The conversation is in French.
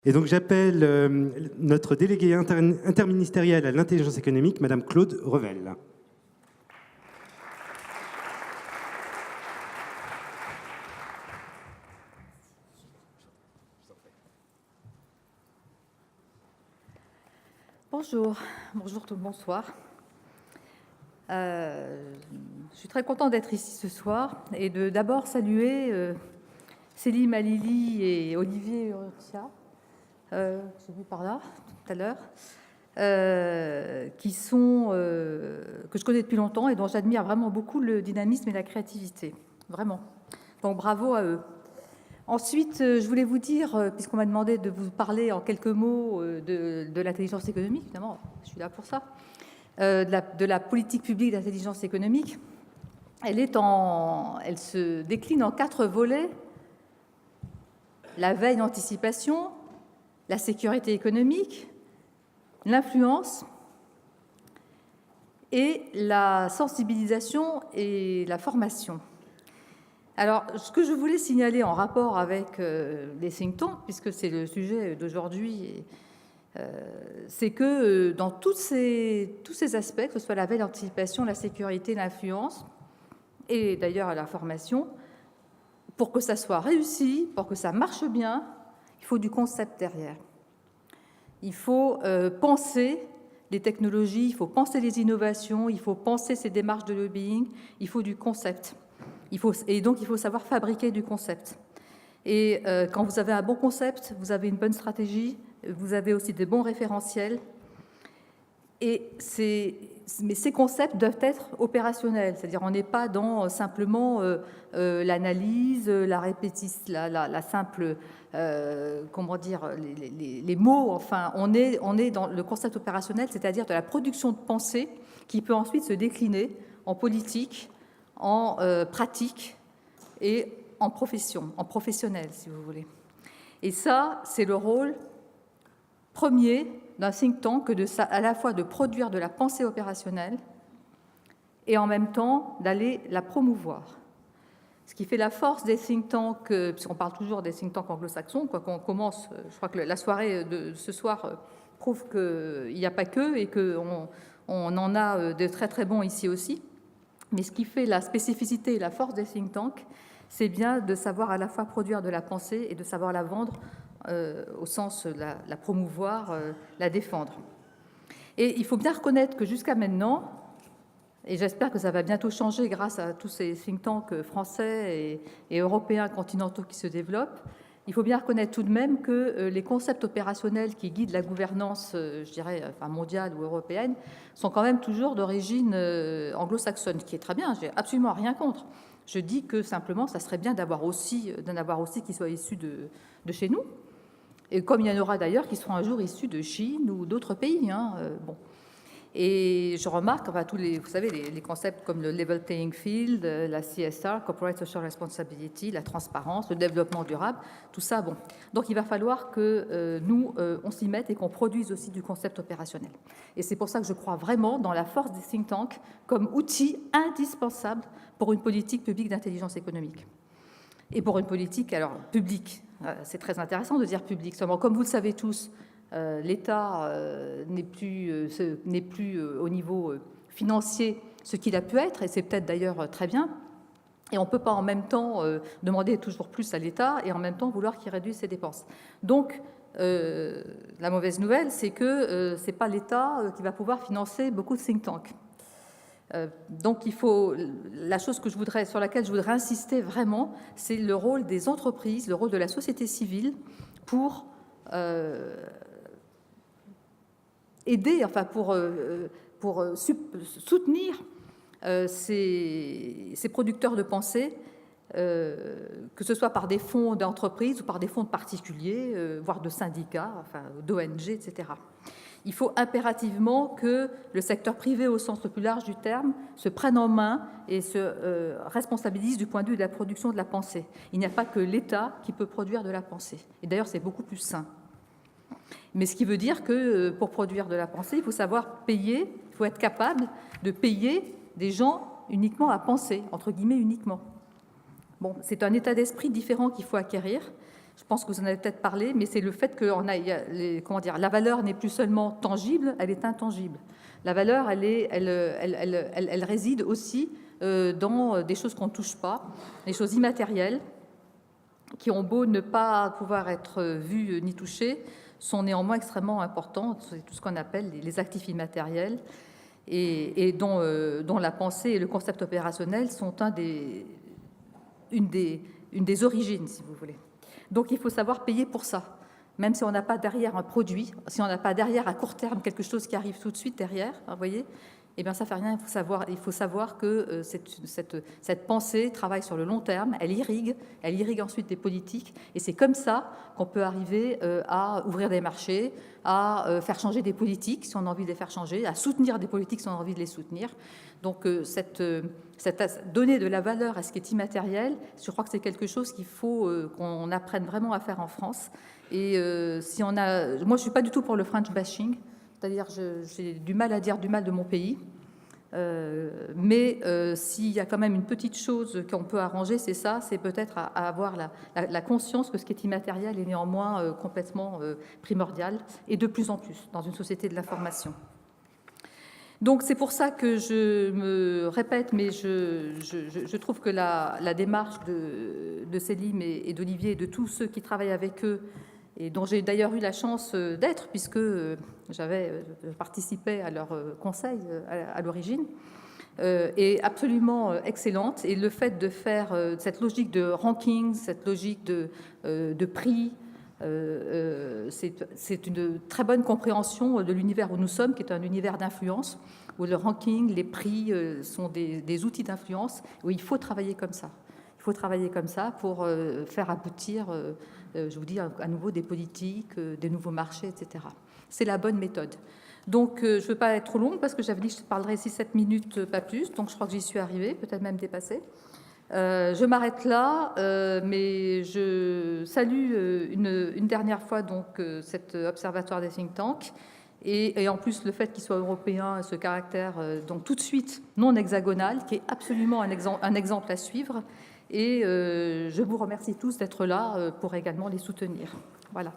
Et donc j'appelle notre déléguée interministérielle à l'intelligence économique, Madame Claude Revel. Bonjour, bonsoir. Je suis très contente d'être ici ce soir et de d'abord saluer Céline Malili et Olivier Urrutia, que j'ai vu par là tout à l'heure, qui sont, que je connais depuis longtemps et dont j'admire vraiment beaucoup le dynamisme et la créativité. Vraiment. Donc bravo à eux. Ensuite, je voulais vous dire, puisqu'on m'a demandé de vous parler en quelques mots de l'intelligence économique, évidemment, je suis là pour ça, de la politique publique d'intelligence économique. Elle se décline en 4 volets: la veille d'anticipation, la sécurité économique, l'influence et la sensibilisation et la formation. Alors, ce que je voulais signaler en rapport avec les think tanks, puisque c'est le sujet d'aujourd'hui, c'est que dans tous ces aspects, que ce soit la veille d'anticipation, la sécurité, l'influence, et d'ailleurs la formation, pour que ça soit réussi, pour que ça marche bien, il faut du concept derrière. Il faut penser les technologies, il faut penser les innovations, il faut penser ces démarches de lobbying, il faut du concept. Et donc, il faut savoir fabriquer du concept. Et quand vous avez un bon concept, vous avez une bonne stratégie, vous avez aussi des bons référentiels. Mais ces concepts doivent être opérationnels, c'est-à-dire on n'est pas dans simplement l'analyse, la répétition, la simple, comment dire, les mots. Enfin, on est dans le concept opérationnel, c'est-à-dire de la production de pensée qui peut ensuite se décliner en politique, en pratique et en profession, en professionnel, si vous voulez. Et ça, c'est le rôle premier d'un think tank que à la fois de produire de la pensée opérationnelle et en même temps d'aller la promouvoir. Ce qui fait la force des think tanks, puisqu'on parle toujours des think tanks anglo-saxons, quoi qu'on commence, je crois que la soirée de ce soir prouve qu'il n'y a pas que et qu'on en a de très très bons ici aussi. Mais ce qui fait la spécificité et la force des think tanks, c'est bien de savoir à la fois produire de la pensée et de savoir la vendre au sens de la promouvoir, la défendre. Et il faut bien reconnaître que jusqu'à maintenant, et j'espère que ça va bientôt changer grâce à tous ces think tanks français et européens continentaux qui se développent, il faut bien reconnaître tout de même que les concepts opérationnels qui guident la gouvernance, je dirais, enfin mondiale ou européenne, sont quand même toujours d'origine anglo-saxonne, ce qui est très bien, j'ai absolument rien contre. Je dis que simplement, ça serait bien d'en avoir aussi qui soient issus de chez nous, et comme il y en aura d'ailleurs qui seront un jour issus de Chine ou d'autres pays. Bon. Et je remarque, enfin, vous savez, les concepts comme le level playing field, la CSR, Corporate Social Responsibility, la transparence, le développement durable, tout ça, bon. Donc, il va falloir que nous, on s'y mette et qu'on produise aussi du concept opérationnel. Et c'est pour ça que je crois vraiment dans la force des think tanks comme outil indispensable pour une politique publique d'intelligence économique. Et pour une politique, alors, publique. C'est très intéressant de dire publique. Seulement, comme vous le savez tous, l'État n'est plus au niveau financier ce qu'il a pu être, et c'est peut-être d'ailleurs très bien. Et on ne peut pas en même temps demander toujours plus à l'État et en même temps vouloir qu'il réduise ses dépenses. Donc, la mauvaise nouvelle, c'est que ce n'est pas l'État qui va pouvoir financer beaucoup de think tanks. Donc, la chose sur laquelle je voudrais insister vraiment, c'est le rôle des entreprises, le rôle de la société civile pour aider, enfin pour soutenir ces producteurs de pensée, que ce soit par des fonds d'entreprise ou par des fonds de particuliers, voire de syndicats, enfin d'ONG, etc. Il faut impérativement que le secteur privé, au sens le plus large du terme, se prenne en main et se responsabilise du point de vue de la production de la pensée. Il n'y a pas que l'État qui peut produire de la pensée. Et d'ailleurs, c'est beaucoup plus sain. Mais ce qui veut dire que pour produire de la pensée, il faut savoir payer, il faut être capable de payer des gens uniquement à penser, entre guillemets uniquement. Bon, c'est un état d'esprit différent qu'il faut acquérir, Je pense que vous en avez peut-être parlé, mais c'est le fait que la valeur n'est plus seulement tangible, elle est intangible. La valeur, elle réside aussi dans des choses qu'on ne touche pas, des choses immatérielles, qui ont beau ne pas pouvoir être vues ni touchées, sont néanmoins extrêmement importantes. C'est tout ce qu'on appelle les actifs immatériels, et dont la pensée et le concept opérationnel sont une des origines, si vous voulez. Donc il faut savoir payer pour ça, même si on n'a pas derrière un produit, si on n'a pas derrière à court terme quelque chose qui arrive tout de suite derrière, vous voyez, eh bien ça ne fait rien. Il faut savoir que cette pensée travaille sur le long terme, elle irrigue ensuite des politiques, et c'est comme ça qu'on peut arriver à ouvrir des marchés, à faire changer des politiques si on a envie de les faire changer, à soutenir des politiques si on a envie de les soutenir. Donc donner de la valeur à ce qui est immatériel, je crois que c'est quelque chose qu'il faut qu'on apprenne vraiment à faire en France. Et moi, je ne suis pas du tout pour le French bashing, c'est-à-dire j'ai du mal à dire du mal de mon pays. Mais s'il y a quand même une petite chose qu'on peut arranger, c'est ça, c'est peut-être à avoir la conscience que ce qui est immatériel est néanmoins complètement primordial, et de plus en plus dans une société de l'information. Donc c'est pour ça que je me répète, mais je trouve que la démarche de Célim et d'Olivier et de tous ceux qui travaillent avec eux, et dont j'ai d'ailleurs eu la chance d'être, puisque j'avais participé à leur conseil à l'origine, est absolument excellente. Et le fait de faire cette logique de ranking, cette logique de prix, c'est une très bonne compréhension de l'univers où nous sommes, qui est un univers d'influence, où le ranking, les prix sont des outils d'influence, où il faut travailler comme ça. Il faut travailler comme ça pour faire aboutir, je vous dis à nouveau, des politiques, des nouveaux marchés, etc. C'est la bonne méthode. Donc, je ne veux pas être trop longue, parce que j'avais dit que je parlerais 6-7 minutes, pas plus, donc je crois que j'y suis arrivée, peut-être même dépassée. Je m'arrête là, mais je salue une dernière fois donc, cet observatoire des think tanks, et en plus le fait qu'il soit européen, ce caractère donc tout de suite non hexagonal, qui est absolument un exemple à suivre. Et je vous remercie tous d'être là pour également les soutenir. Voilà.